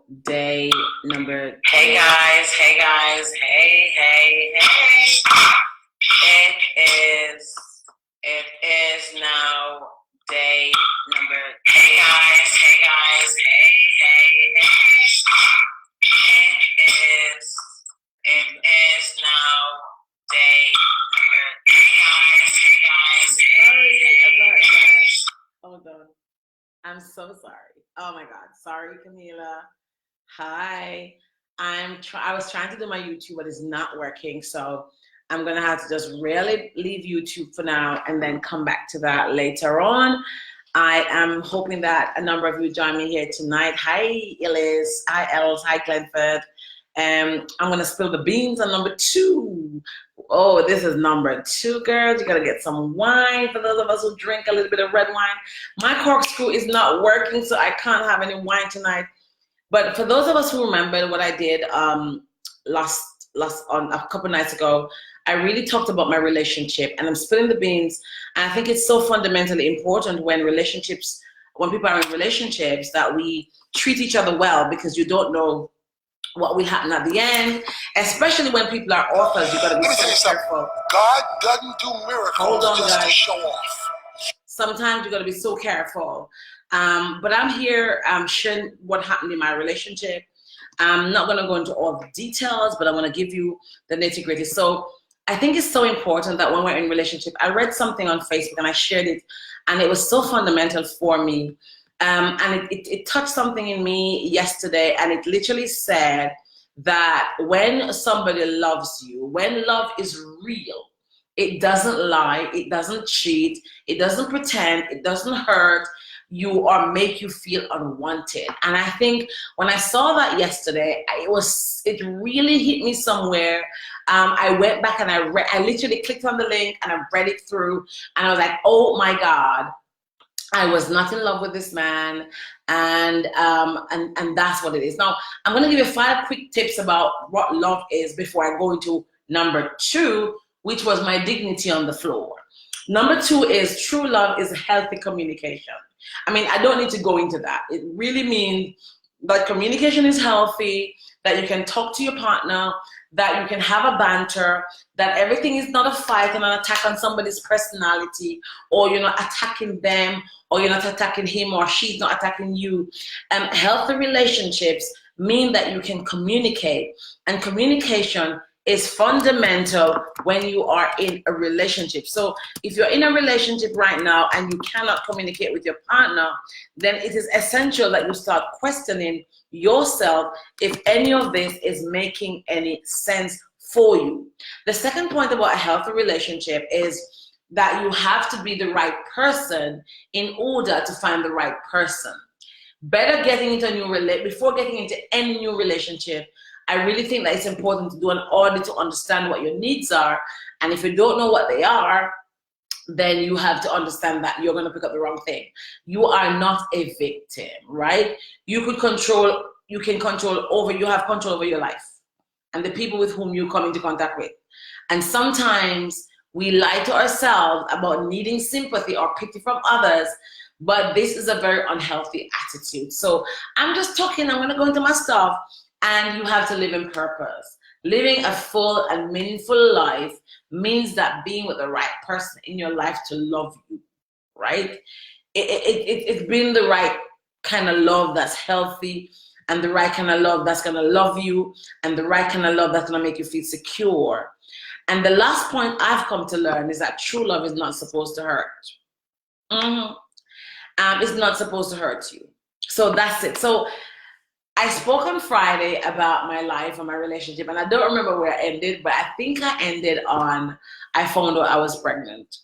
day number. Hey guys, hey. It is now day number. Hey guys, hey. It is now day number. Hey guys. Sorry about that. Hold on. I'm so sorry. Oh my God. Sorry, Camila. Hi. I was trying to do my YouTube, but it's not working. So I'm gonna have to just really leave YouTube for now and then come back to that later on. I am hoping that a number of you join me here tonight. Hi, Ellis. Hi, Els. Hi, Glenford. I'm gonna spill the beans on number 2. Oh, this is number 2, girls. You gotta get some wine for those of us who drink a little bit of red wine. My corkscrew is not working, so I can't have any wine tonight. But for those of us who remember what I did last on a couple nights ago, I really talked about my relationship, and I'm spilling the beans. And I think it's so fundamentally important when people are in relationships, that we treat each other well, because you don't know what will happen at the end, especially when people are authors. You gotta be so careful. God doesn't do miracles. Hold on, just guys. to show off. Sometimes you gotta be so careful. But I'm here sharing what happened in my relationship. I'm not gonna go into all the details, but I'm gonna give you the nitty-gritty. So I think it's so important that when we're in relationship, I read something on Facebook and I shared it, and it was so fundamental for me. And it touched something in me yesterday, and it literally said that when somebody loves you, when love is real, it doesn't lie, it doesn't cheat, it doesn't pretend, it doesn't hurt you or make you feel unwanted. And I think when I saw that yesterday, it really hit me somewhere. I went back and I literally clicked on the link and I read it through, and I was like, oh my God, I was not in love with this man, and that's what it is. Now, I'm going to give you 5 quick tips about what love is before I go into number 2, which was my dignity on the floor. Number 2 is true love is healthy communication. I mean, I don't need to go into that. It really means that communication is healthy, that you can talk to your partner, that you can have a banter, that everything is not a fight and an attack on somebody's personality, or you're not attacking them, or you're not attacking him, or she's not attacking you. Healthy relationships mean that you can communicate, and communication is fundamental when you are in a relationship. So if you're in a relationship right now and you cannot communicate with your partner, then it is essential that you start questioning yourself if any of this is making any sense for you. The second point about a healthy relationship is that you have to be the right person in order to find the right person. Better getting into a new relationship, before getting into any new relationship, I really think that it's important to do an audit to understand what your needs are. And if you don't know what they are, then you have to understand that you're going to pick up the wrong thing. You are not a victim, right? You have control over your life and the people with whom you come into contact with. And sometimes we lie to ourselves about needing sympathy or pity from others, but this is a very unhealthy attitude. So I'm going to go into my stuff. And you have to live in purpose. Living a full and meaningful life means that being with the right person in your life to love you, right? It's being the right kind of love that's healthy, and the right kind of love that's going to love you, and the right kind of love that's going to make you feel secure. And the last point I've come to learn is that true love is not supposed to hurt. It's not supposed to hurt you. So that's it. So I spoke on Friday about my life and my relationship, and I don't remember where I ended, but I think I ended on, I found out I was pregnant.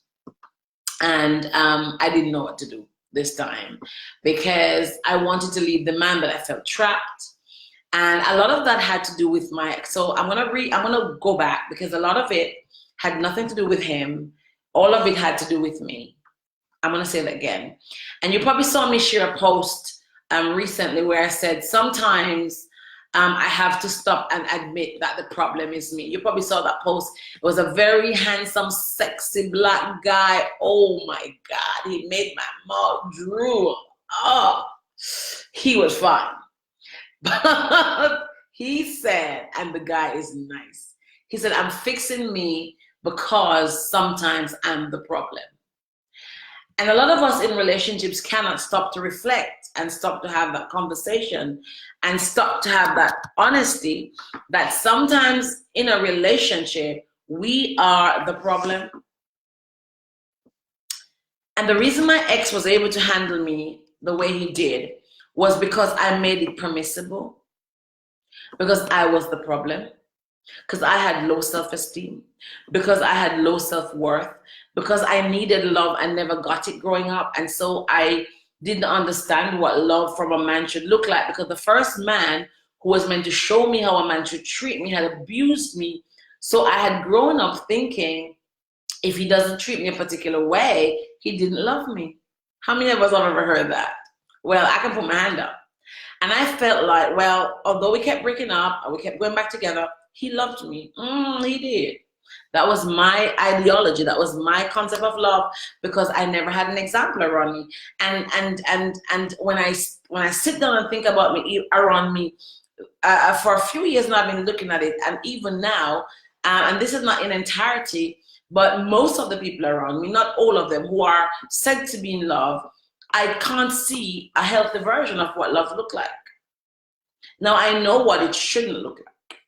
And I didn't know what to do this time because I wanted to leave the man, but I felt trapped. And a lot of that had to do with so I'm gonna go back because a lot of it had nothing to do with him. All of it had to do with me. I'm gonna say that again. And you probably saw me share a post recently where I said sometimes I have to stop and admit that the problem is me. You probably saw that post. It was a very handsome, sexy black guy. Oh my God, he made my mouth drool. Oh, he was fine. But he said, and the guy is nice, he said, I'm fixing me because sometimes I'm the problem. And a lot of us in relationships cannot stop to reflect and stop to have that conversation and stop to have that honesty that sometimes in a relationship, we are the problem. And the reason my ex was able to handle me the way he did was because I made it permissible, because I was the problem, because I had low self-esteem, because I had low self-worth, because I needed love and never got it growing up. And so I didn't understand what love from a man should look like, because the first man who was meant to show me how a man should treat me had abused me. So I had grown up thinking if he doesn't treat me a particular way, he didn't love me. How many of us have ever heard that? Well, I can put my hand up. And I felt like, well, although we kept breaking up and we kept going back together, he loved me. He did. That was my ideology. That was my concept of love, because I never had an example around me. And when I sit down and think about me around me, for a few years now I've been looking at it, and even now, and this is not in entirety, but most of the people around me, not all of them, who are said to be in love, I can't see a healthy version of what love looked like. Now I know what it shouldn't look like.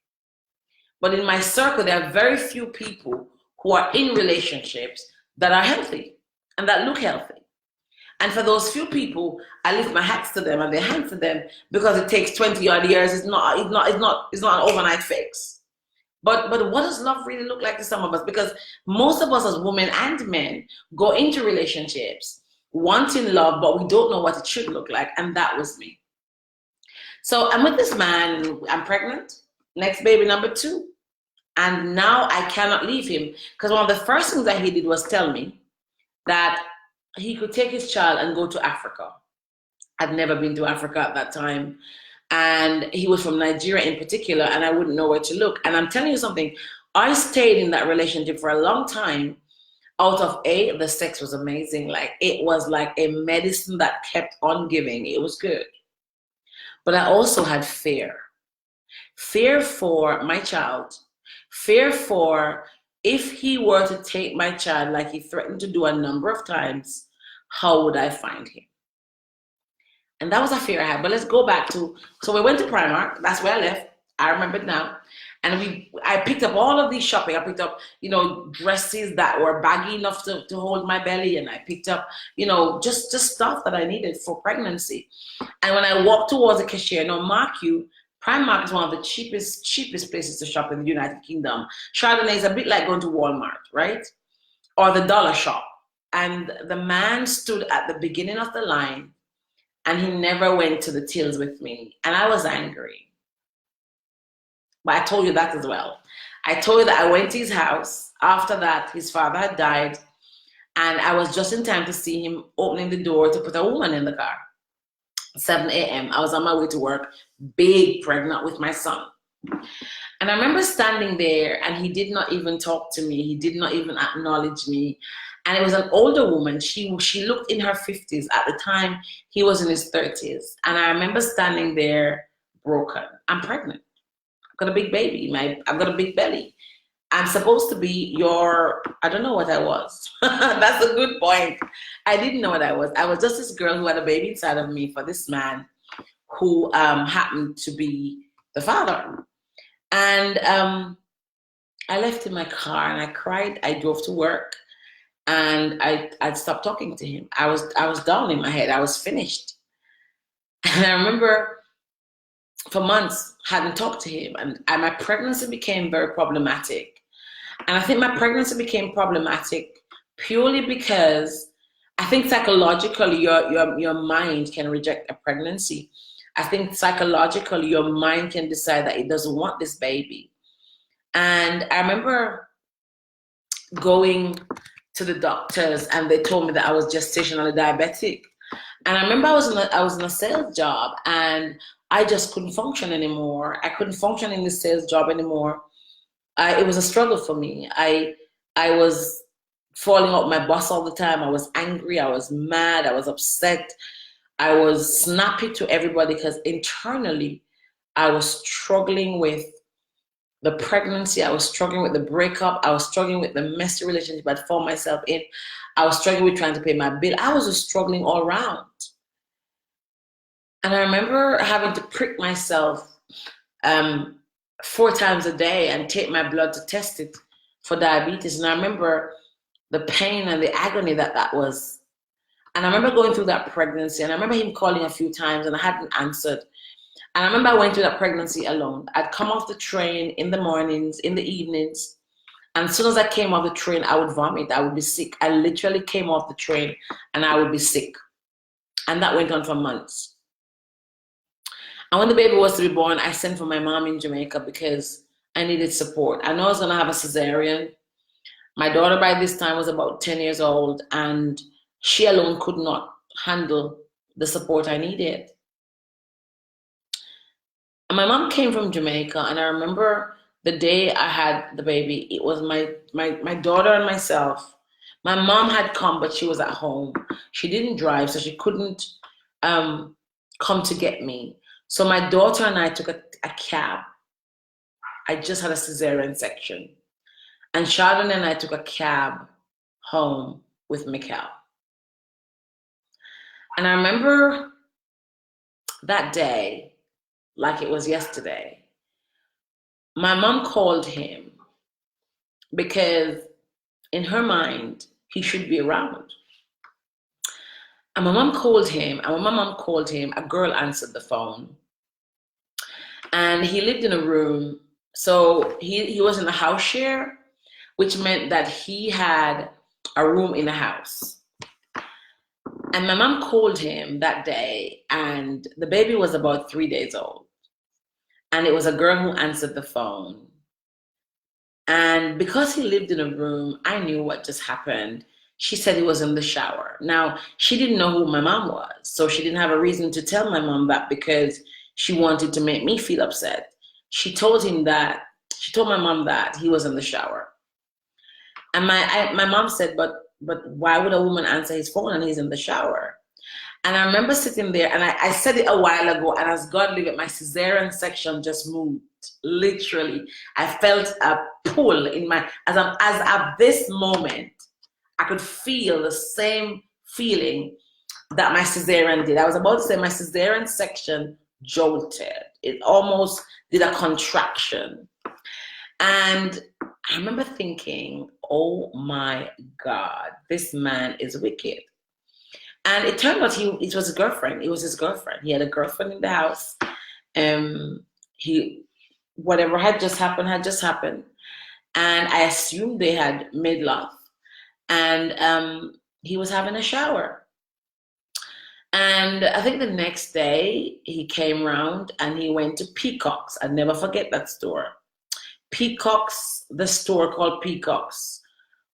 But in my circle, there are very few people who are in relationships that are healthy and that look healthy. And for those few people, I lift my hats to them and their hands to them, because it takes 20 odd years. It's not an overnight fix. But what does love really look like to some of us? Because most of us as women and men go into relationships wanting love, but we don't know what it should look like. And that was me. So I'm with this man, I'm pregnant, next baby number 2. And now I cannot leave him, because one of the first things that he did was tell me that he could take his child and go to Africa. I'd never been to Africa at that time. And he was from Nigeria in particular, and I wouldn't know where to look. And I'm telling you something, I stayed in that relationship for a long time out of the sex was amazing. Like, it was like a medicine that kept on giving. It was good. But I also had fear. Fear for my child. Fear for if he were to take my child like he threatened to do a number of times, how would I find him? And that was a fear I had. But let's go back to, so we went to Primark. That's where I left. I remember it now. And I picked up all of these shopping. I picked up, dresses that were baggy enough to hold my belly. And I picked up, just stuff that I needed for pregnancy. And when I walked towards the cashier, mark you, Primark is one of the cheapest places to shop in the United Kingdom. Chardonnay is a bit like going to Walmart, right? Or the dollar shop. And the man stood at the beginning of the line, and he never went to the tills with me. And I was angry. But I told you that as well. I told you that I went to his house. After that, his father had died. And I was just in time to see him opening the door to put a woman in the car. 7 a.m. I was on my way to work, big pregnant with my son. And I remember standing there, and he did not even talk to me. He did not even acknowledge me. And it was an older woman. She looked in her 50s. At the time, he was in his 30s. And I remember standing there broken. I'm pregnant. I've got a big baby. I've got a big belly. I'm supposed to be I don't know what I was. That's a good point. I didn't know what I was. I was just this girl who had a baby inside of me for this man who happened to be the father. And I left in my car and I cried. I drove to work and I'd stopped talking to him. I was down in my head. I was finished. And I remember for months hadn't talked to him, and my pregnancy became very problematic. And I think my pregnancy became problematic purely because I think psychologically your mind can reject a pregnancy. I think psychologically your mind can decide that it doesn't want this baby. And I remember going to the doctors and they told me that I was gestationally diabetic. And I remember I was in a sales job and I just couldn't function anymore. I couldn't function in the sales job anymore. It was a struggle for me. I was falling out my boss all the time. I was angry. I was mad. I was upset. I was snappy to everybody because internally I was struggling with the pregnancy. I was struggling with the breakup. I was struggling with the messy relationship I'd found myself in. I was struggling with trying to pay my bill. I was just struggling all around. And I remember having to prick myself 4 times a day and take my blood to test it for diabetes. And I remember the pain and the agony that was. And I remember going through that pregnancy, and I remember him calling a few times and I hadn't answered. And I remember I went through that pregnancy alone. I'd come off the train in the mornings, in the evenings, and as soon as I came off the train, I would vomit. I would be sick. I literally came off the train and I would be sick. And that went on for months. And when the baby was to be born, I sent for my mom in Jamaica because I needed support. I know I was going to have a cesarean. My daughter by this time was about 10 years old, and she alone could not handle the support I needed. And my mom came from Jamaica, and I remember the day I had the baby, it was my daughter and myself. My mom had come, but she was at home. She didn't drive, so she couldn't come to get me. So my daughter and I took a cab. I just had a cesarean section. And Chardon and I took a cab home with Mikhail. And I remember that day like it was yesterday. My mom called him because in her mind, he should be around. And my mom called him, and when my mom called him, a girl answered the phone. And he lived in a room, so he was in a house share, which meant that he had a room in the house. And my mom called him that day, and the baby was about 3 days old. And it was a girl who answered the phone. And because he lived in a room, I knew what just happened. She said he was in the shower. Now, she didn't know who my mom was, so she didn't have a reason to tell my mom that because she wanted to make me feel upset. She told my mom that he was in the shower. And my mom said, but why would a woman answer his phone and he's in the shower? And I remember sitting there, and I said it a while ago, and as God lived, my cesarean section just moved. Literally, I felt a pull in my, as at this moment, I could feel the same feeling that my cesarean did. I was about to say my cesarean section jolted. It almost did a contraction. And I remember thinking, oh my God, this man is wicked. And it turned out it was his girlfriend. It was his girlfriend. He had a girlfriend in the house. Whatever had just happened. And I assumed they had made love. And he was having a shower. And I think the next day he came round and he went to Peacock's. I'd never forget that store. Peacock's, the store called Peacock's,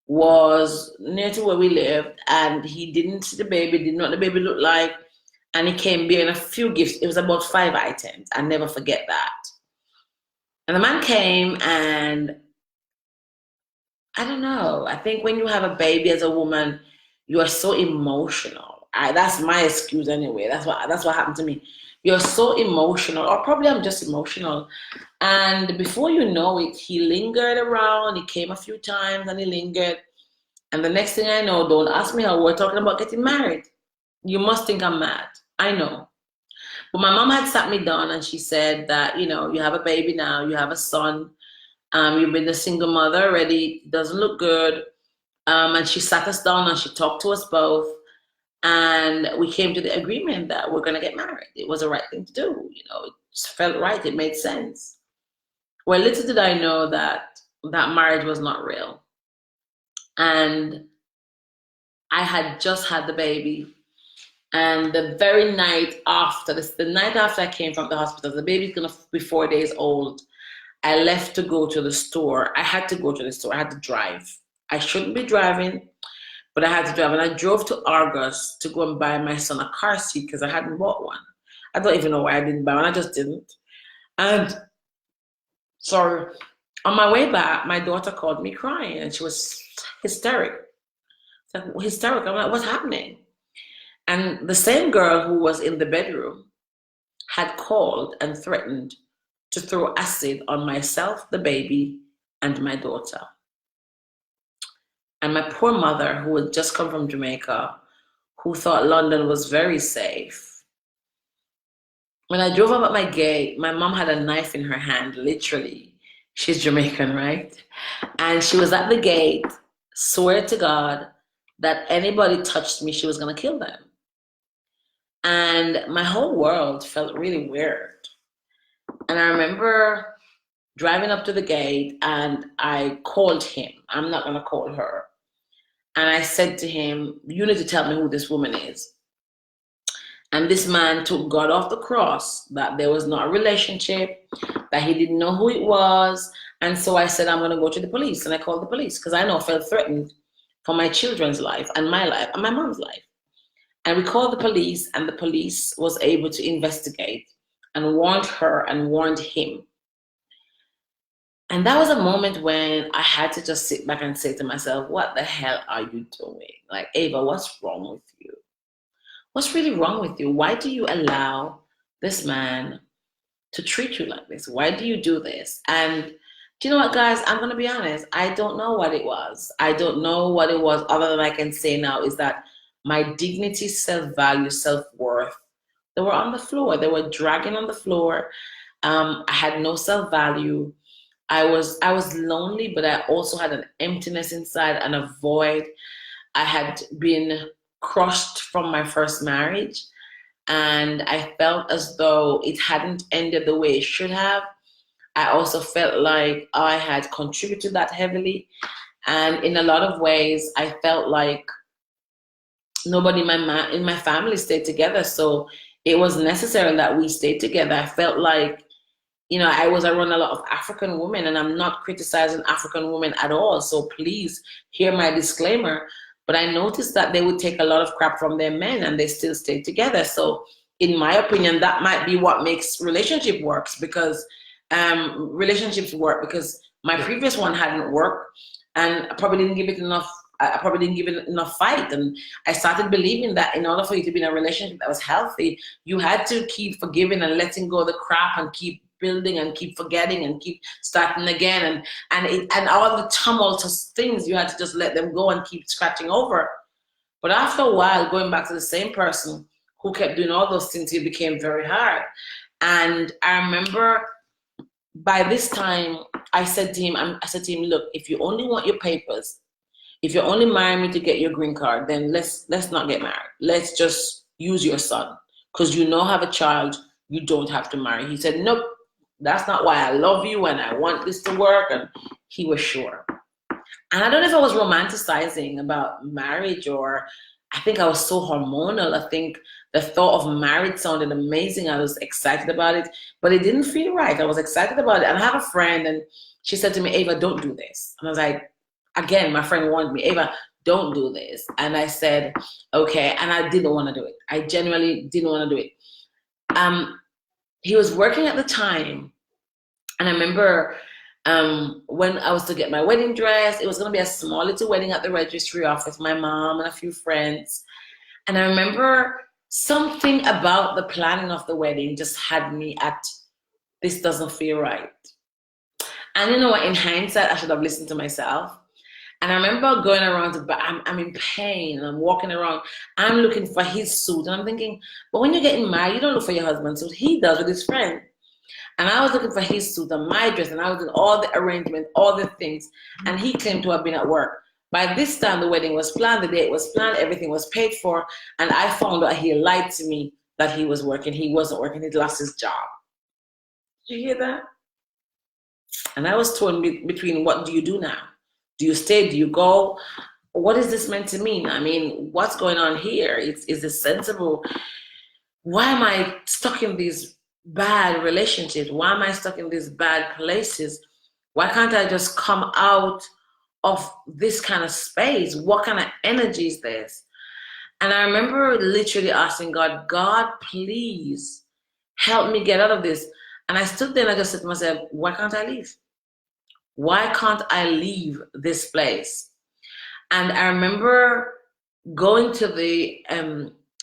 was near to where we lived, and he didn't see the baby, didn't know what the baby looked like, and he came bearing a few gifts. It was about 5 items. I'll never forget that. And the man came, and I don't know, I think when you have a baby as a woman, you are so emotional. That's my excuse anyway. That's what happened to me. You're so emotional, or probably I'm just emotional. And before you know it, he lingered around. He came a few times and he lingered. And the next thing I know, don't ask me how we're talking about getting married. You must think I'm mad. I know. But my mom had sat me down and she said that, you have a baby now, you have a son, you've been a single mother already, it doesn't look good. And she sat us down and she talked to us both. And we came to the agreement that we're going to get married. It was the right thing to do. It felt right. It made sense. Well, little did I know that marriage was not real. And I had just had the baby. And the very night after, the night after I came from the hospital, the baby's going to be 4 days old. I left to go to the store. I had to go to the store. I had to drive. I shouldn't be driving, but I had to drive. And I drove to Argos to go and buy my son a car seat because I hadn't bought one. I don't even know why I didn't buy one. I just didn't. And sorry, on my way back, my daughter called me crying and she was hysterical. I'm like, what's happening? And the same girl who was in the bedroom had called and threatened to throw acid on myself, the baby, and my daughter. And my poor mother, who had just come from Jamaica, who thought London was very safe. When I drove up at my gate, my mom had a knife in her hand, literally. She's Jamaican, right? And she was at the gate, swear to God that anybody touched me, she was gonna kill them. And my whole world felt really weird. And I remember driving up to the gate and I called him. I'm not gonna call her. And I said to him, you need to tell me who this woman is. And this man took God off the cross, that there was not a relationship, that he didn't know who it was. And so I said, I'm gonna go to the police. And I called the police because I know I felt threatened for my children's life and my life and my mom's life. And we called the police, and the police was able to investigate and warned her and warned him. And that was a moment when I had to just sit back and say to myself, what the hell are you doing? Like, Ava, what's wrong with you? What's really wrong with you? Why do you allow this man to treat you like this? Why do you do this? And do you know what, guys? I'm going to be honest. I don't know what it was. I don't know what it was. Other than I can say now is that my dignity, self-value, self-worth, they were on the floor. They were dragging on the floor. I had no self-value. I was lonely, but I also had an emptiness inside and a void. I had been crushed from my first marriage, and I felt as though it hadn't ended the way it should have. I also felt like I had contributed that heavily, and in a lot of ways, I felt like nobody in my family stayed together, so it was necessary that we stayed together. I felt like, you know, I was around a lot of African women, and I'm not criticizing African women at all, so please hear my disclaimer. But I noticed that they would take a lot of crap from their men and they still stayed together. So in my opinion, that might be what makes relationships work, because my previous one hadn't worked, and I probably didn't give it enough fight. And I started believing that in order for you to be in a relationship that was healthy, you had to keep forgiving and letting go of the crap and keep building and keep forgetting and keep starting again, and all the tumultuous things, you had to just let them go and keep scratching over. But after a while, going back to the same person who kept doing all those things, it became very hard. And I remember by this time, I said to him, look, if you only want your papers, if you only marry me to get your green card, then let's not get married. Let's just use your son, because you know have a child, you don't have to marry. He said, nope. That's not why I love you and I want this to work. And he was sure. And I don't know if I was romanticizing about marriage, or I think I was so hormonal. I think the thought of marriage sounded amazing. I was excited about it, but it didn't feel right. I was excited about it. And I have a friend, and she said to me, Ava, don't do this. And I was like, again, my friend warned me, Ava, don't do this. And I said, okay. And I didn't want to do it. I genuinely didn't want to do it. He was working at the time, and I remember when I was to get my wedding dress, it was going to be a small little wedding at the registry office, my mom and a few friends. And I remember something about the planning of the wedding just had me at, this doesn't feel right. And you know what, in hindsight, I should have listened to myself. And I remember going around, I'm in pain, I'm walking around, I'm looking for his suit, and I'm thinking, but when you're getting married, you don't look for your husband's suit, he does with his friend. And I was looking for his suit and my dress, and I was doing all the arrangements, all the things, and he claimed to have been at work. By this time, the wedding was planned, the date was planned, everything was paid for, and I found out he lied to me that he was working. He wasn't working, he'd lost his job. Did you hear that? And I was torn between, what do you do now? Do you stay? Do you go? What is this meant to mean? I mean, what's going on here? Is this sensible? Why am I stuck in these bad relationships? Why am I stuck in these bad places? Why can't I just come out of this kind of space? What kind of energy is this? And I remember literally asking God, God, please help me get out of this. And I stood there and I just said to myself, why can't I leave? Why can't I leave this place? And I remember going to the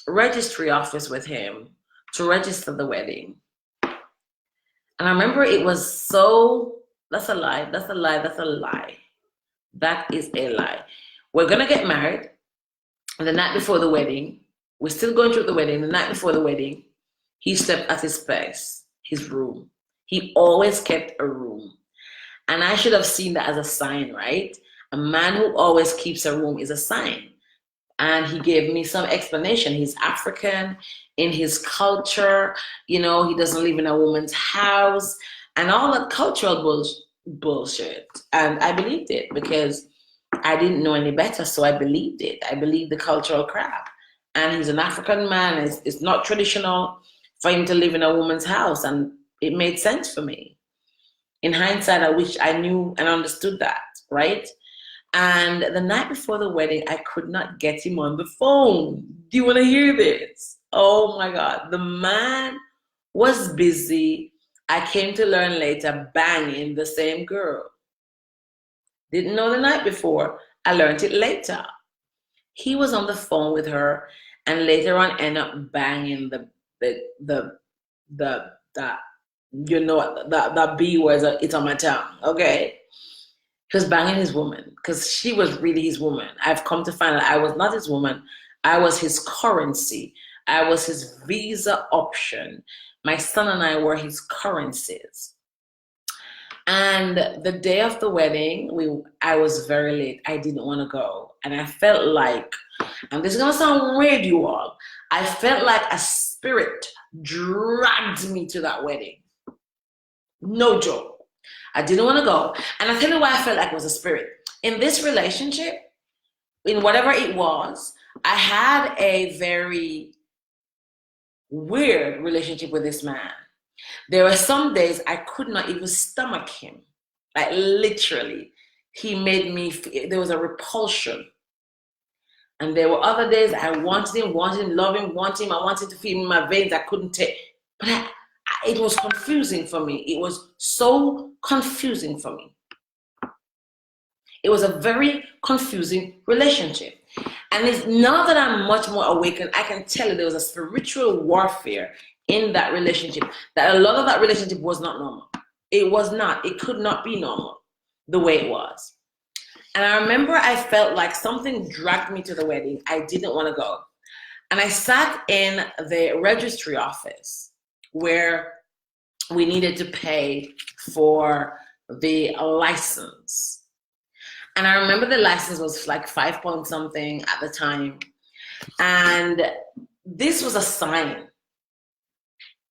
registry office with him to register the wedding. And I remember it was so, that's a lie, that's a lie, that's a lie. That is a lie. We're gonna get married. And the night before the wedding, we're still going through the wedding. The night before the wedding, he slept at his place, his room. He always kept a room. And I should have seen that as a sign, right? A man who always keeps a room is a sign. And he gave me some explanation. He's African. In his culture, you know, he doesn't live in a woman's house and all that cultural bullshit. And I believed it because I didn't know any better, so I believed it. I believed the cultural crap. And he's an African man. It's not traditional for him to live in a woman's house, and it made sense for me. In hindsight, I wish I knew and understood that, right? And the night before the wedding, I could not get him on the phone. Do you want to hear this? Oh my God. The man was busy. I came to learn later, banging the same girl. Didn't know the night before. I learned it later. He was on the phone with her, and later on ended up banging the you know, that B was it's on my tongue, okay? He was banging his woman because she was really his woman. I've come to find out I was not his woman. I was his currency. I was his visa option. My son and I were his currencies. And the day of the wedding, I was very late. I didn't want to go. And I felt like, and this is going to sound weird, you all, I felt like a spirit dragged me to that wedding. No joke. I didn't want to go. And I'll tell you why I felt like it was a spirit. In this relationship, in whatever it was, I had a very weird relationship with this man. There were some days I could not even stomach him. Like literally, he made me feel, there was a repulsion. And there were other days I wanted him, love him, want him. I wanted to feel him in my veins. I couldn't take, but it was confusing for me. It was so confusing for me. It was a very confusing relationship. And it's now that I'm much more awakened, I can tell you there was a spiritual warfare in that relationship. That a lot of that relationship was not normal. It was not. It could not be normal the way it was. And I remember I felt like something dragged me to the wedding. I didn't want to go. And I sat in the registry office where we needed to pay for the license. And I remember the license was like 5 point something at the time. And this was a sign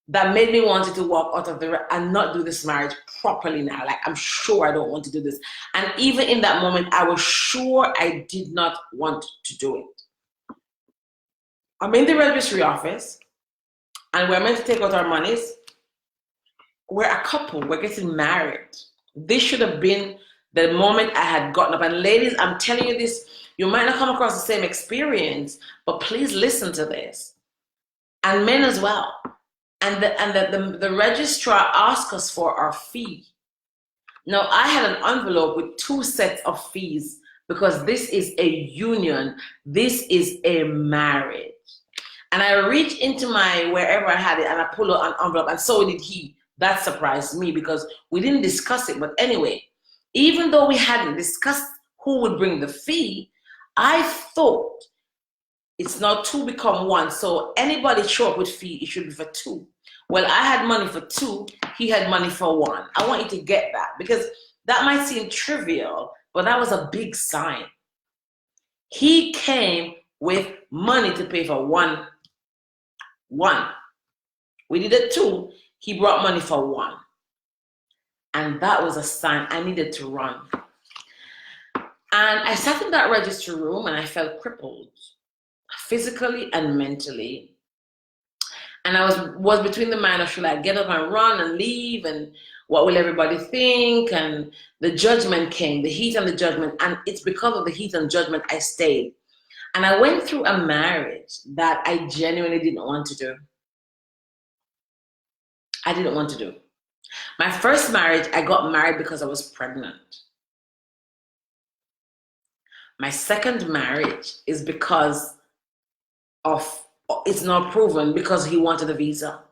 that made me want to walk out of the and not do this marriage properly now. Like, I'm sure I don't want to do this. And even in that moment, I was sure I did not want to do it. I'm in the registry office, and we're meant to take out our monies. We're a couple, we're getting married. This should have been the moment I had gotten up. And ladies, I'm telling you this, you might not come across the same experience, but please listen to this. And men as well. And the registrar asked us for our fee. Now, I had an envelope with 2 sets of fees because this is a union. This is a marriage. And I reached into my wherever I had it and I pulled out an envelope, and so did he. That surprised me because we didn't discuss it. But anyway, even though we hadn't discussed who would bring the fee, I thought it's now 2 become 1. So anybody show up with fee, it should be for 2. Well, I had money for 2. He had money for 1. I want you to get that because that might seem trivial, but that was a big sign. He came with money to pay for one. We needed 2. He brought money for 1. And that was a sign I needed to run. And I sat in that registry room and I felt crippled, physically and mentally. And I was between the mind of, should I get up and run and leave? And what will everybody think? And the judgment came, the heat and the judgment. And it's because of the heat and judgment I stayed. And I went through a marriage that I genuinely didn't want to do. I didn't want to do. My first marriage, I got married because I was pregnant. My second marriage is because of, it's not proven, because he wanted a visa.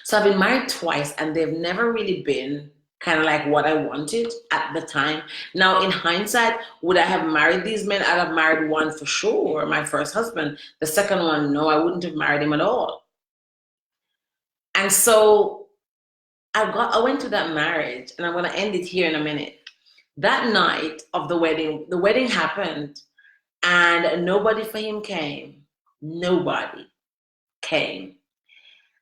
So I've been married twice, and they've never really been kind of like what I wanted at the time. Now, in hindsight, would I have married these men? I'd have married one for sure, my first husband. The second one, no, I wouldn't have married him at all. And so I went to that marriage, and I'm going to end it here in a minute. That night of the wedding happened, and nobody for him came. Nobody came.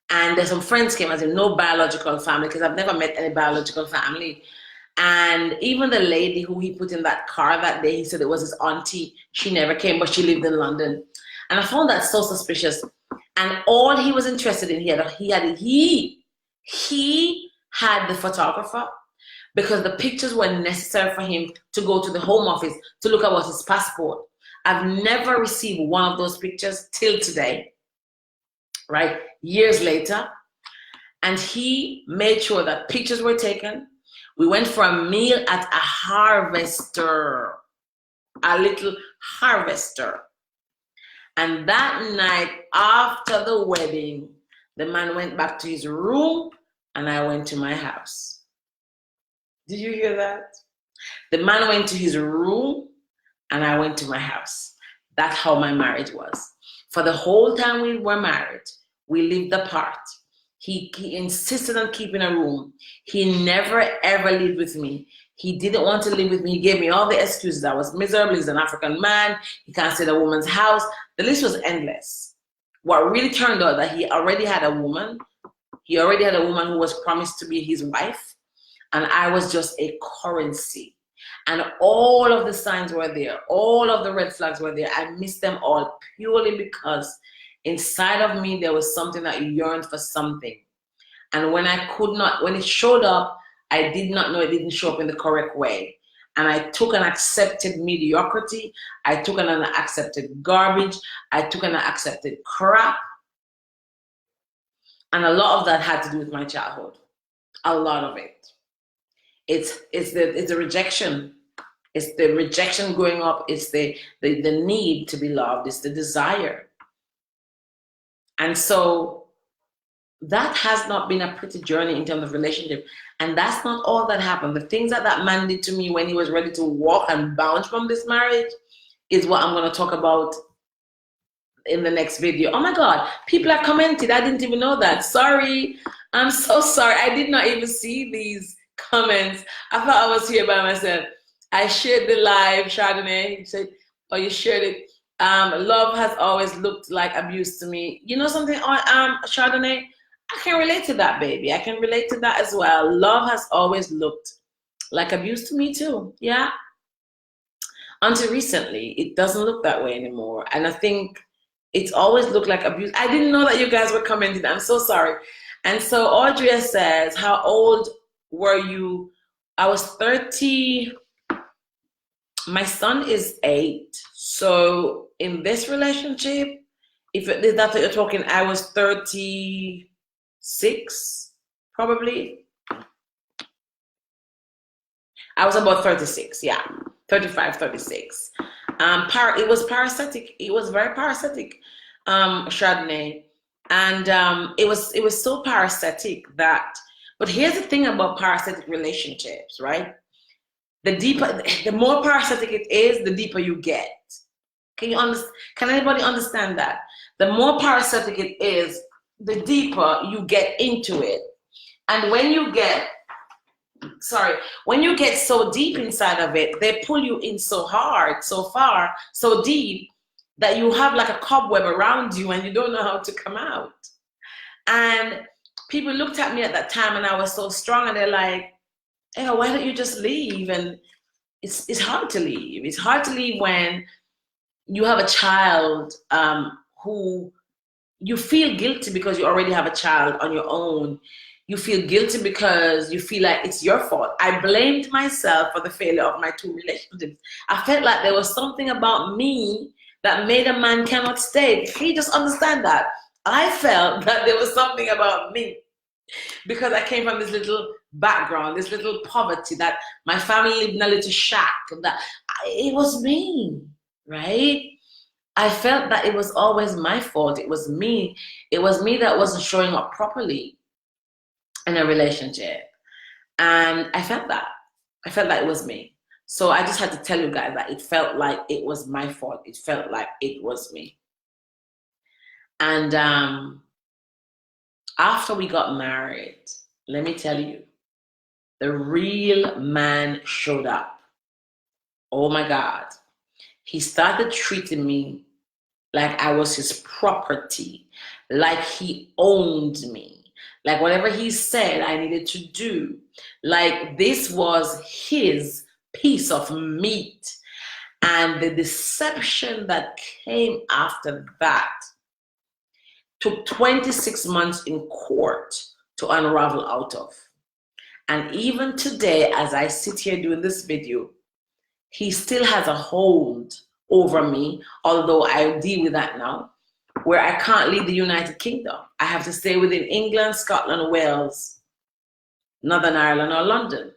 And there's some friends came, as in no biological family, because I've never met any biological family. And even the lady who he put in that car that day, he said it was his auntie. She never came, but she lived in London. And I found that so suspicious. And all he was interested in, he had the photographer, because the pictures were necessary for him to go to the Home Office to look about his passport. I've never received one of those pictures till today, right? Years later. And he made sure that pictures were taken. We went for a meal at a harvester, a little harvester. And that night after the wedding, the man went back to his room and I went to my house. Did you hear that? The man went to his room and I went to my house. That's how my marriage was. For the whole time we were married, we lived apart. He insisted on keeping a room. He never ever lived with me. He didn't want to live with me. He gave me all the excuses. I was miserable. He's an African man. He can't stay at a woman's house. The list was endless. What really turned out that he already had a woman. He already had a woman who was promised to be his wife. And I was just a currency. And all of the signs were there. All of the red flags were there. I missed them all purely because inside of me, there was something that yearned for something. And when it showed up, I did not know it didn't show up in the correct way. And I took and accepted mediocrity. I took and accepted garbage. I took and accepted crap. And a lot of that had to do with my childhood. A lot of it. It's the rejection. It's the rejection growing up. It's the need to be loved. It's the desire. And so that has not been a pretty journey in terms of relationship. And that's not all that happened. The things that man did to me when he was ready to walk and bounce from this marriage is what I'm going to talk about in the next video. Oh my God, people have commented. I didn't even know that. Sorry. I'm so sorry. I did not even see these comments. I thought I was here by myself. I shared the live, Chardonnay. You said, oh, you shared it. Love has always looked like abuse to me. You know something, Chardonnay? I can relate to that, baby. I can relate to that as well. Love has always looked like abuse to me too. Yeah. Until recently, it doesn't look that way anymore. And I think it's always looked like abuse. I didn't know that you guys were commenting. I'm so sorry. And so Audrey says, how old were you? I was 30. My son is 8. So in this relationship, if that's what you're talking, I was 36, probably. I was about 36, yeah. 35, 36. It was parasitic. It was very parasitic, Chardonnay. And it was so parasitic that, but here's the thing about parasitic relationships, right? The more parasitic it is, the deeper you get. Can anybody understand that? The more parasitic it is, the deeper you get into it. And when you get so deep inside of it, they pull you in so hard, so far, so deep, that you have like a cobweb around you and you don't know how to come out. And people looked at me at that time and I was so strong and they're like, hey, why don't you just leave? And it's hard to leave. It's hard to leave when you have a child who you feel guilty because you already have a child on your own. You feel guilty because you feel like it's your fault. I blamed myself for the failure of my 2 relationships. I felt like there was something about me that made a man cannot stay. Can you just understand that? I felt that there was something about me because I came from this little background, this little poverty, that my family lived in a little shack. It was me, right? I felt that it was always my fault. It was me. It was me that wasn't showing up properly. in a relationship. And I felt that. I felt like it was me. So I just had to tell you guys that it felt like it was my fault. It felt like it was me. And after we got married, let me tell you, the real man showed up. Oh my God. He started treating me like I was his property, like he owned me, like whatever he said I needed to do, like this was his piece of meat. And the deception that came after that took 26 months in court to unravel out of. And even today, as I sit here doing this video, he still has a hold over me, although I deal with that now, where I can't leave the United Kingdom. I have to stay within England, Scotland, Wales, Northern Ireland, or London.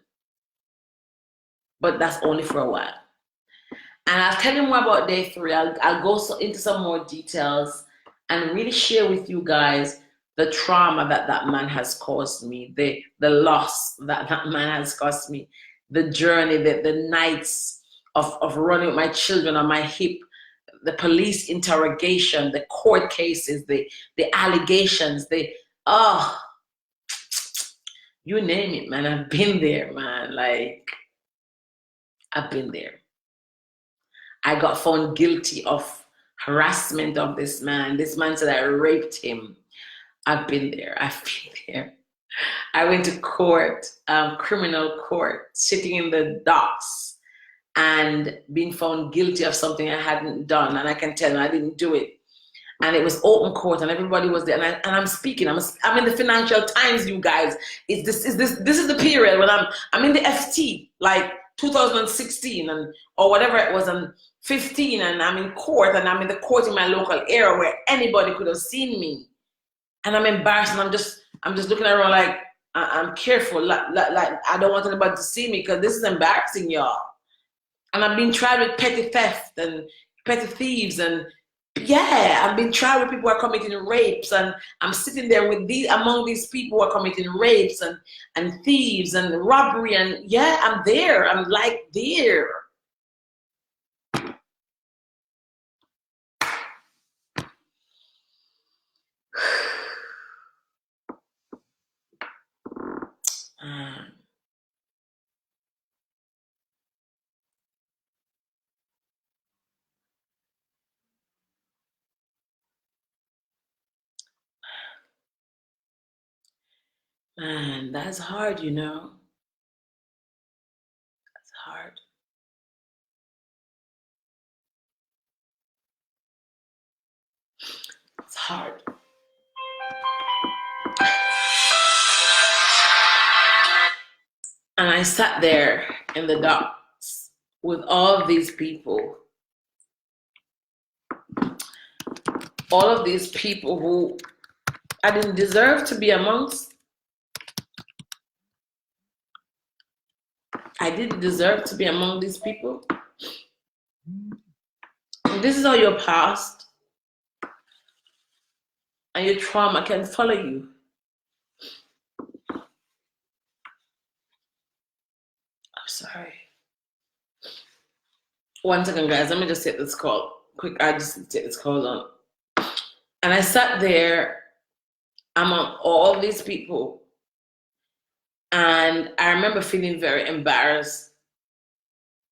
But that's only for a while. And I'll tell you more about day 3. I'll go into some more details and really share with you guys the trauma that that man has caused me, the loss that that man has caused me, the journey, the nights of running with my children on my hip, the police interrogation, the court cases, the allegations, you name it, man. I've been there, man. Like, I've been there. I got found guilty of harassment of this man. This man said I raped him. I've been there. I've been there. I went to court, criminal court, sitting in the docks and being found guilty of something I hadn't done. And I can tell you I didn't do it. And it was open court and everybody was there. And I'm speaking. I'm in the Financial Times, you guys. This is the period when I'm in the FT, like 2016 or whatever it was, and 15, and I'm in court, and I'm in the court in my local area where anybody could have seen me. And I'm embarrassed, and I'm just looking around like I'm careful, like I don't want anybody to see me because this is embarrassing, y'all. And I've been tried with petty theft and petty thieves, and yeah, I've been tried with people who are committing rapes, and I'm sitting there with among these people who are committing rapes and thieves and robbery, and yeah, I'm there. I'm like there. Man, that's hard, you know. That's hard. It's hard. And I sat there in the docks with all of these people. All of these people who I didn't deserve to be amongst. I didn't deserve to be among these people. And this is how your past and your trauma can follow you. I'm sorry. One second, guys. Let me just take this call. Quick, I just take this call on. And I sat there among all these people. And I remember feeling very embarrassed.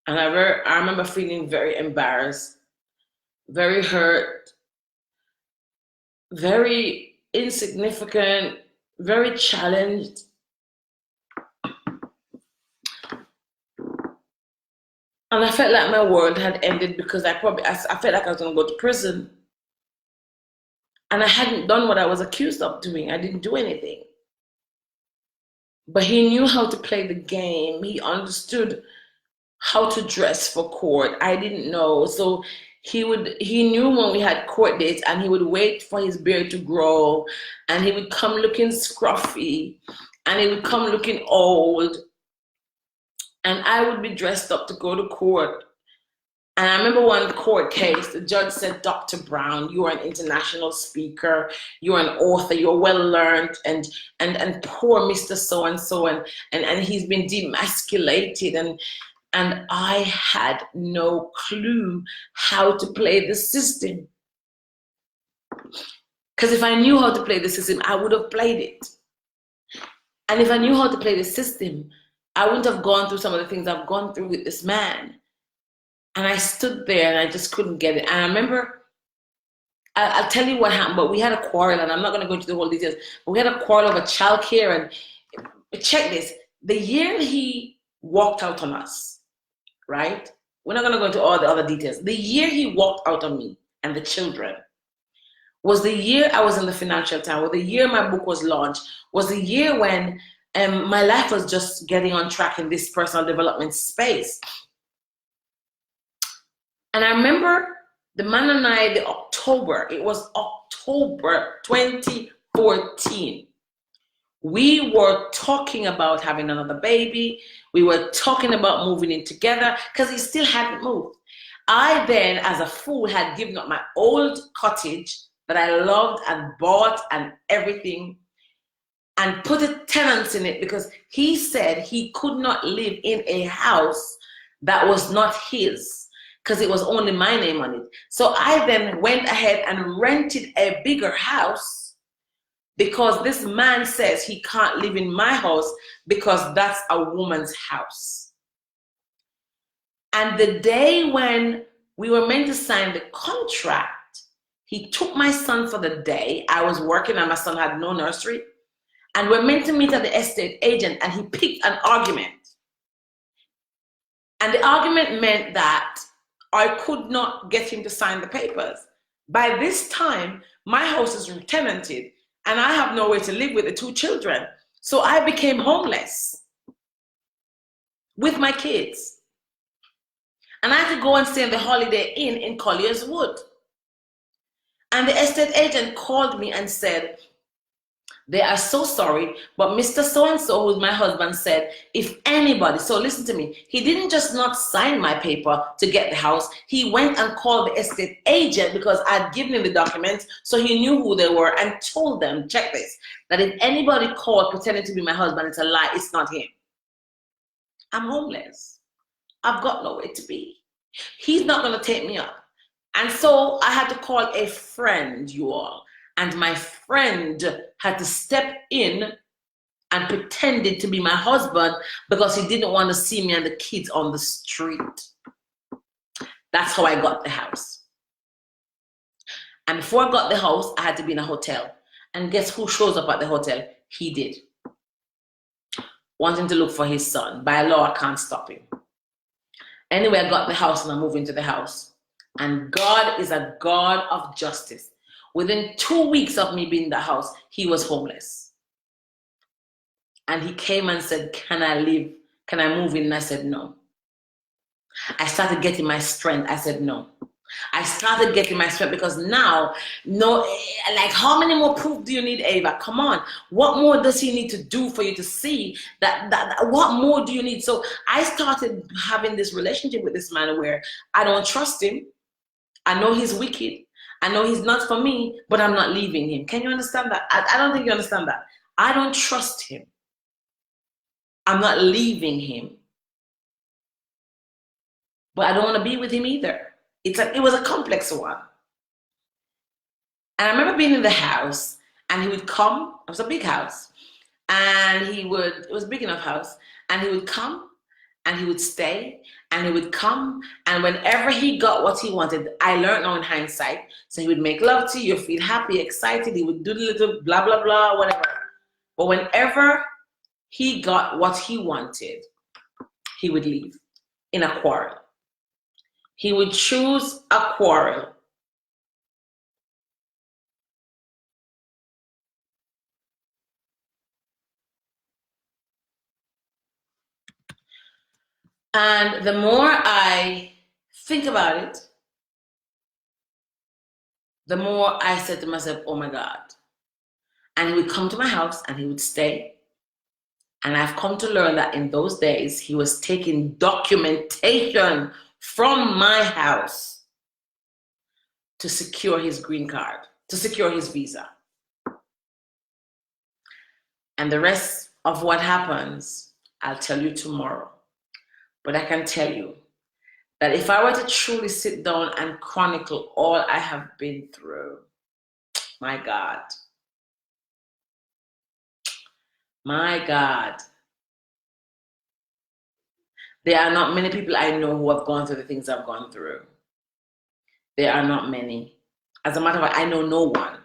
And I remember feeling very embarrassed, very hurt, very insignificant, very challenged. And I felt like my world had ended because I felt like I was going to go to prison. And I hadn't done what I was accused of doing. I didn't do anything. But he knew how to play the game. He understood how to dress for court. I didn't know. So he knew when we had court dates, and he would wait for his beard to grow, and he would come looking scruffy, and he would come looking old. And I would be dressed up to go to court. And I remember one court case, the judge said, Dr. Brown, you are an international speaker, you're an author, you're well learned, and poor Mr. So-and-so, and he's been demasculated, and I had no clue how to play the system. Because if I knew how to play the system, I would have played it. And if I knew how to play the system, I wouldn't have gone through some of the things I've gone through with this man. And I stood there and I just couldn't get it. And I remember, I'll tell you what happened, but we had a quarrel, and I'm not going to go into the whole details, but we had a quarrel over childcare. And check this, the year he walked out on us, right? We're not going to go into all the other details. The year he walked out on me and the children was the year I was in the Financial Times, or the year my book was launched, was the year when my life was just getting on track in this personal development space. And I remember the man and I, it was October 2014. We were talking about having another baby. We were talking about moving in together because he still hadn't moved. I then, as a fool, had given up my old cottage that I loved and bought and everything, and put a tenant in it because he said he could not live in a house that was not his, because it was only my name on it. So I then went ahead and rented a bigger house because this man says he can't live in my house because that's a woman's house. And the day when we were meant to sign the contract, he took my son for the day. I was working and my son had no nursery. And we're meant to meet at the estate agent, and he picked an argument. And the argument meant that I could not get him to sign the papers. By this time, my house is tenanted and I have nowhere to live with the 2 children. So I became homeless with my kids. And I had to go and stay in the Holiday Inn in Collier's Wood. And the estate agent called me and said, they are so sorry, but Mr. So-and-so, who's my husband, said, if anybody, so listen to me, he didn't just not sign my paper to get the house, he went and called the estate agent because I'd given him the documents, so he knew who they were, and told them, check this, that if anybody called pretending to be my husband, it's a lie, it's not him. I'm homeless. I've got nowhere to be. He's not going to take me up. And so I had to call a friend, you all. And my friend had to step in and pretended to be my husband because he didn't want to see me and the kids on the street. That's how I got the house. And before I got the house, I had to be in a hotel. And guess who shows up at the hotel? He did. Wanting to look for his son. By law, I can't stop him. Anyway, I got the house and I moved into the house. And God is a God of justice. Within 2 weeks of me being in the house, he was homeless. And he came and said, can I live? Can I move in? And I said, no. I started getting my strength. I said, no. I started getting my strength because now, no, like how many more proof do you need, Ava? Come on. What more does he need to do for you to see that what more do you need? So I started having this relationship with this man where I don't trust him. I know he's wicked. I know he's not for me, but I'm not leaving him. Can you understand that? I don't think you understand that. I don't trust him. I'm not leaving him. But I don't want to be with him either. It was a complex one. And I remember being in the house and he would come, it was a big house, and it was a big enough house, and he would come and he would stay and he would come, and whenever he got what he wanted, I learned now in hindsight, so he would make love to you, feel happy, excited, he would do the little blah, blah, blah, whatever. But whenever he got what he wanted, he would leave in a quarrel. He would choose a quarrel. And the more I think about it, the more I said to myself, oh my God. And he would come to my house and he would stay. And I've come to learn that in those days, he was taking documentation from my house to secure his green card, to secure his visa. And the rest of what happens, I'll tell you tomorrow. But I can tell you that if I were to truly sit down and chronicle all I have been through, my God, there are not many people I know who have gone through the things I've gone through. There are not many. As a matter of fact, I know no one.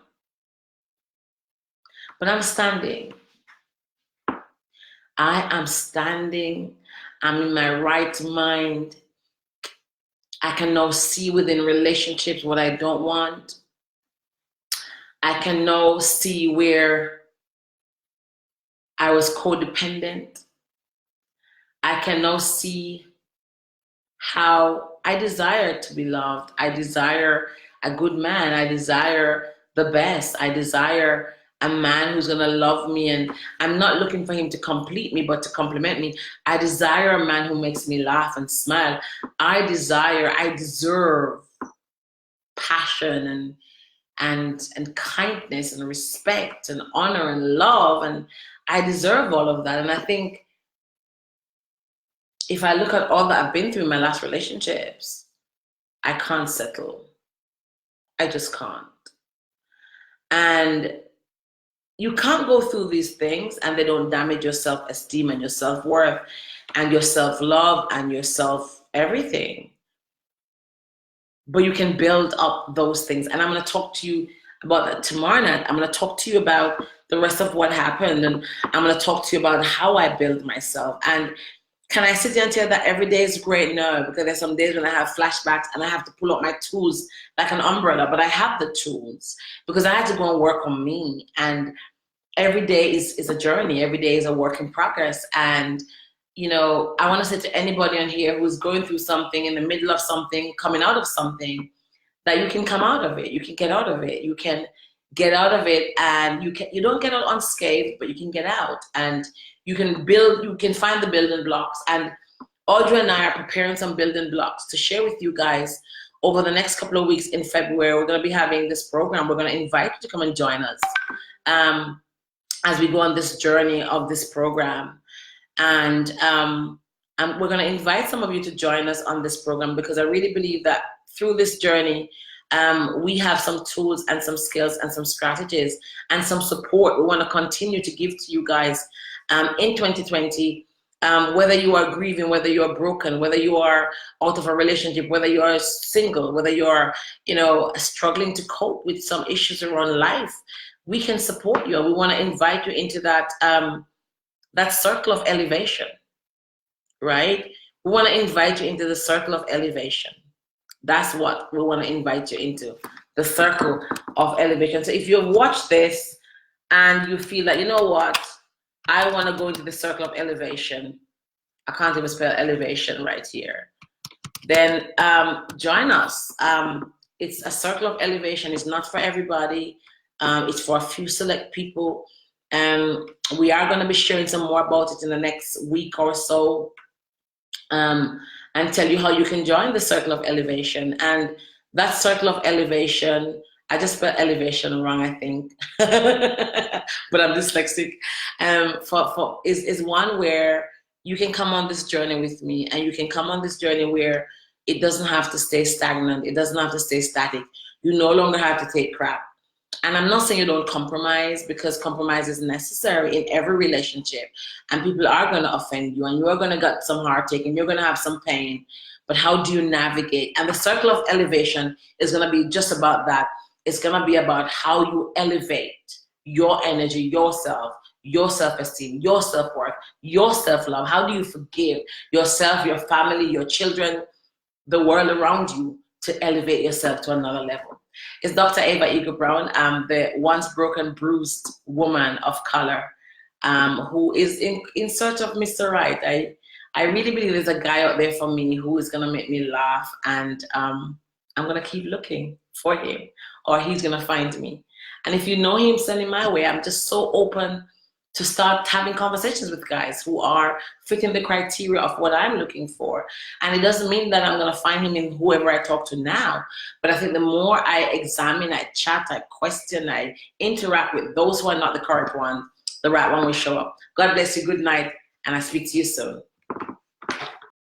But I'm standing. I am standing. I'm in my right mind. I can now see within relationships what I don't want. I can now see where I was codependent. I can now see how I desire to be loved. I desire a good man. I desire the best. I desire a man who's gonna love me, and I'm not looking for him to complete me, but to compliment me. I desire a man who makes me laugh and smile. I deserve passion and kindness and respect and honor and love, and I deserve all of that. And I think if I look at all that I've been through in my last relationships, I can't settle. I just can't. And you can't go through these things and they don't damage your self-esteem and your self-worth and your self-love and your self-everything. But you can build up those things. And I'm going to talk to you about that tomorrow night. I'm going to talk to you about the rest of what happened. And I'm going to talk to you about how I build myself. And can I sit there and tell you that every day is great? No, because there's some days when I have flashbacks and I have to pull out my tools like an umbrella. But I have the tools because I had to go and work on me. And every day is a journey. Every day is a work in progress. And you know, I want to say to anybody on here who's going through something, in the middle of something, coming out of something, that you can come out of it. You can get out of it. You can get out of it, and you don't get out unscathed, but you can get out, and you can build. You can find the building blocks. And Audrey and I are preparing some building blocks to share with you guys over the next couple of weeks in February. We're going to be having this program. We're going to invite you to come and join us as we go on this journey of this program. And we're going to invite some of you to join us on this program, because I really believe that through this journey, we have some tools and some skills and some strategies and some support we want to continue to give to you guys in 2020. Whether you are grieving, whether you are broken, whether you are out of a relationship, whether you are single, whether you are, you know, struggling to cope with some issues around life, we can support you. We want to invite you into that that circle of elevation, right? We want to invite you into the circle of elevation. That's what we want to invite you into, the circle of elevation. So if you've watched this and you feel that, you know what, I want to go into the circle of elevation, I can't even spell elevation right here, then join us. It's a circle of elevation. It's not for everybody. It's for a few select people. And we are going to be sharing some more about it in the next week or so, and tell you how you can join the circle of elevation. And that circle of elevation, I just spelled elevation wrong, I think, but I'm dyslexic. Is one where you can come on this journey with me, and you can come on this journey where it doesn't have to stay stagnant. It doesn't have to stay static. You no longer have to take crap. And I'm not saying you don't compromise, because compromise is necessary in every relationship. And people are going to offend you, and you are going to get some heartache, and you're going to have some pain. But how do you navigate? And the circle of elevation is going to be just about that. It's going to be about how you elevate your energy, yourself, your self-esteem, your self-worth, your self-love. How do you forgive yourself, your family, your children, the world around you, to elevate yourself to another level? It's Dr. Ava Eagle Brown, the once broken, bruised woman of color, who is in search of Mr. Right. I really believe there's a guy out there for me who is going to make me laugh, and I'm going to keep looking for him, or he's going to find me. And if you know him, send him my way. I'm just so open to start having conversations with guys who are fitting the criteria of what I'm looking for. And it doesn't mean that I'm gonna find him in whoever I talk to now, but I think the more I examine, I chat, I question, I interact with those who are not the correct one, the right one will show up. God bless you, good night, and I speak to you soon.